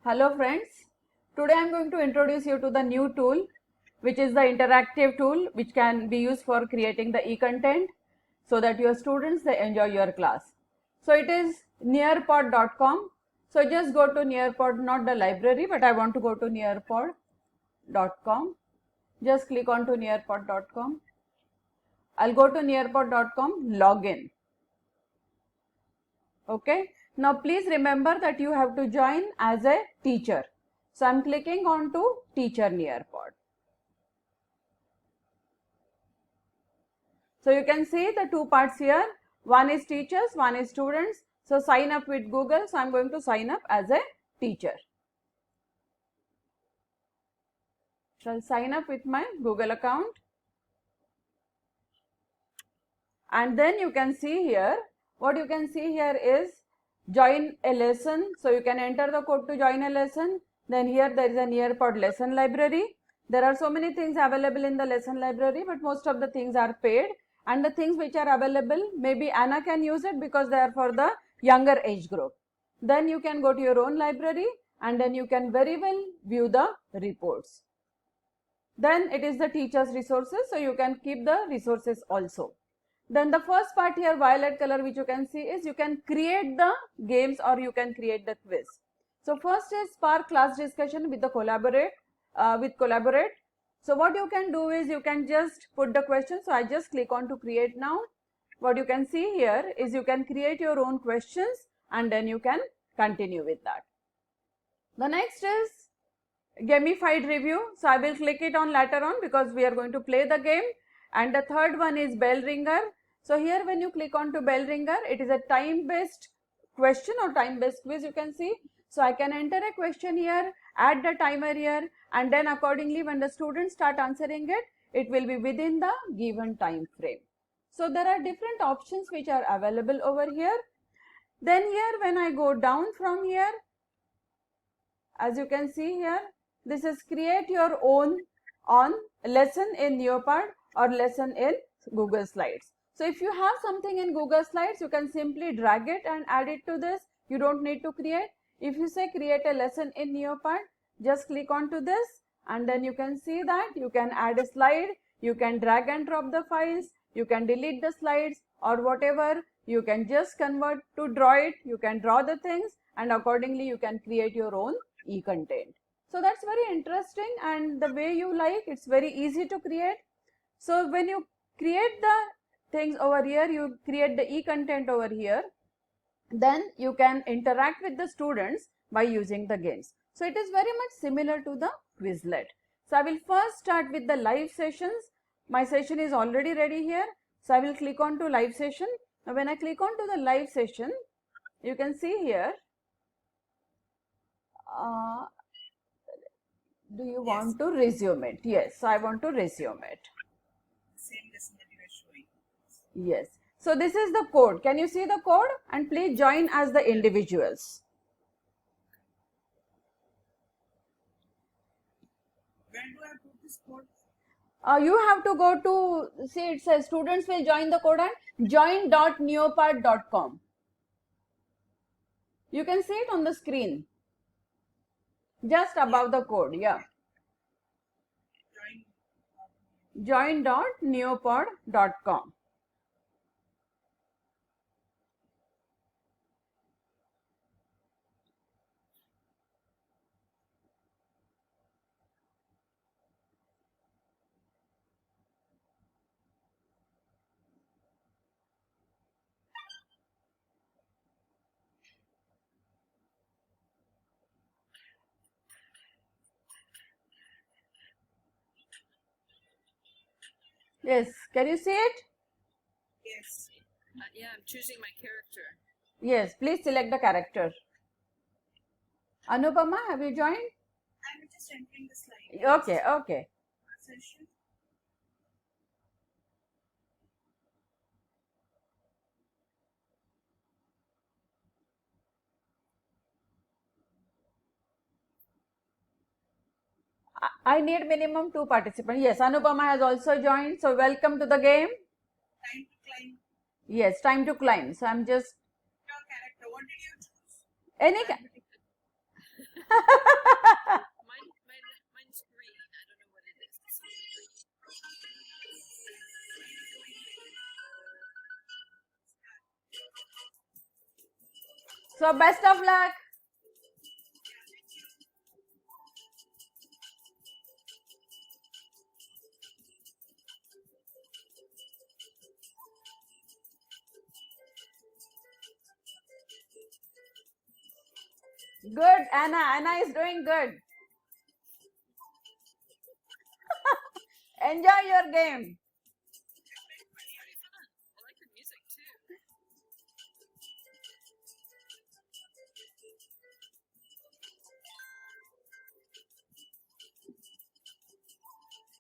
Hello friends, today I am going to introduce you to the new tool which is the interactive tool which can be used for creating the e-content so that your students they enjoy your class. So it is nearpod.com. So just go to Nearpod, not the library, but I want to go to nearpod.com. Just click on to nearpod.com. I'll go to nearpod.com, login. Okay, now please remember that you have to join as a teacher. So I'm clicking on to teacher Nearpod. So you can see the two parts here. One is teachers, one is students. So sign up with Google. So I'm going to sign up as a teacher. So I'll sign up with my Google account. And then you can see here, what you can see here is join a lesson. So you can enter the code to join a lesson. Then here there is a Nearpod lesson library. There are so many things available in the lesson library, but most of the things are paid. And the things which are available, maybe Anna can use it because they are for the younger age group. Then you can go to your own library and then you can very well view the reports. Then it is the teacher's resources, so you can keep the resources also. Then the first part here, violet color, which you can see is you can create the games or you can create the quiz. So first is spark class discussion with the collaborate. So what you can do is you can just put the question. So I just click on to create now. What you can see here is you can create your own questions and then you can continue with that. The next is gamified review. So I will click it on later on because we are going to play the game. And the third one is bell ringer. So here when you click on to bell ringer, it is a time-based question or time-based quiz you can see. So I can enter a question here, add the timer here, and then accordingly when the students start answering it, it will be within the given time frame. So there are different options which are available over here. Then here when I go down from here, as you can see here, this is create your own on lesson in Nearpod or lesson in Google Slides. So if you have something in Google Slides, you can simply drag it and add it to this. You don't need to create. If you say create a lesson in Nearpod, just click on to this and then you can see that you can add a slide, you can drag and drop the files, you can delete the slides or whatever, you can just convert to draw it, you can draw the things and accordingly you can create your own e-content. So that's very interesting and the way you like, it's very easy to create. So when you create the things over here, you create the e-content over here, then you can interact with the students by using the games. So it is very much similar to the Quizlet. So I will first start with the live sessions. My session is already ready here. So I will click on to live session. Now when I click on to the live session, you can see here, do you want to resume it? Yes, I want to resume it. Same lesson that you are showing. Yes. So this is the code. Can you see the code? And please join as the individuals. Where do I put this code? You have to go to, see it says students will join the code at join.neopard.com. You can see it on the screen. Just above the code, yeah. Join.neopod.com. Yes, can you see it? Yes. Yeah, I'm choosing my character. Yes, please select the character. Anupama, have you joined? I'm just entering the slide. Okay, okay. Session. I need minimum 2 participants. Yes, Anupama has also joined. So welcome to the game. Time to climb. Yes, time to climb. So I'm just Your character. What did you choose? any So best of luck. Good, Anna. Anna is doing good. Enjoy your game. Pretty fun. I like the music too.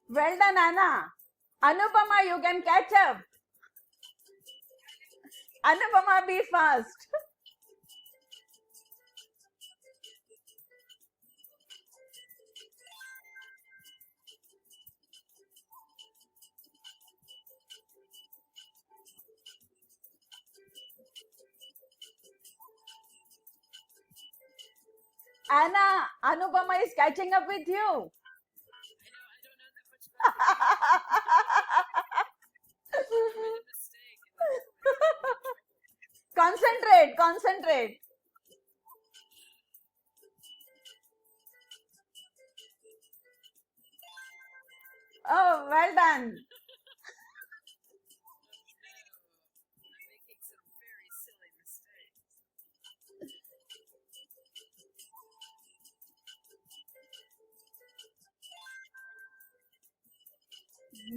Well done, Anna. Anupama, you can catch up. Anupama, be fast. Anna, Anupama is catching up with you. I know. I don't know that much about the game. I made a mistake. Concentrate, concentrate. Oh, well done. No, I'm making some very silly mistakes.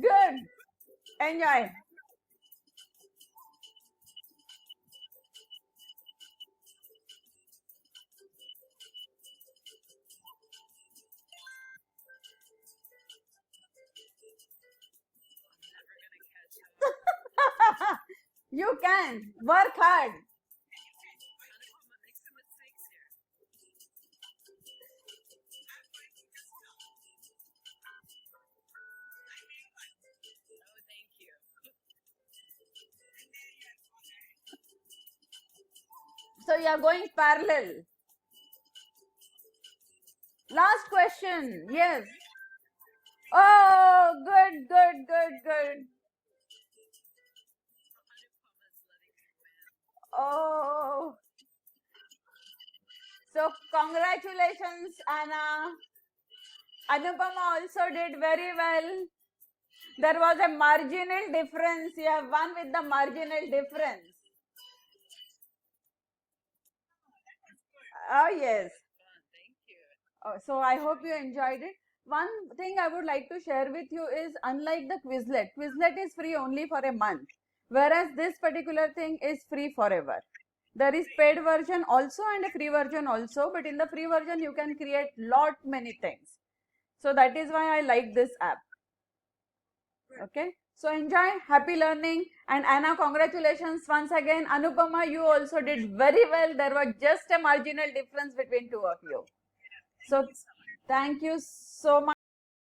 Good. Enjoy. I'm never gonna catch up. You can. Work hard. Anupama, make some mistakes here. Oh, thank you. So you are going parallel. Last question. Yes. Oh, good, good, good, good. Anupama's letting me win. Oh. So congratulations, Anna. Anupama also did very well. There was a marginal difference. You have won with the marginal difference. Oh, yes. Fun. Thank you. So I hope you enjoyed it. One thing I would like to share with you is, unlike the Quizlet, Quizlet is free only for a month, whereas this particular thing is free forever. There is paid version also and a free version also, but in the free version you can create lot many things. So that is why I like this app. Okay, so enjoy, happy learning. And Anna, congratulations once again. Anupama, you also did very well. There was just a marginal difference between two of you. So thank you so much.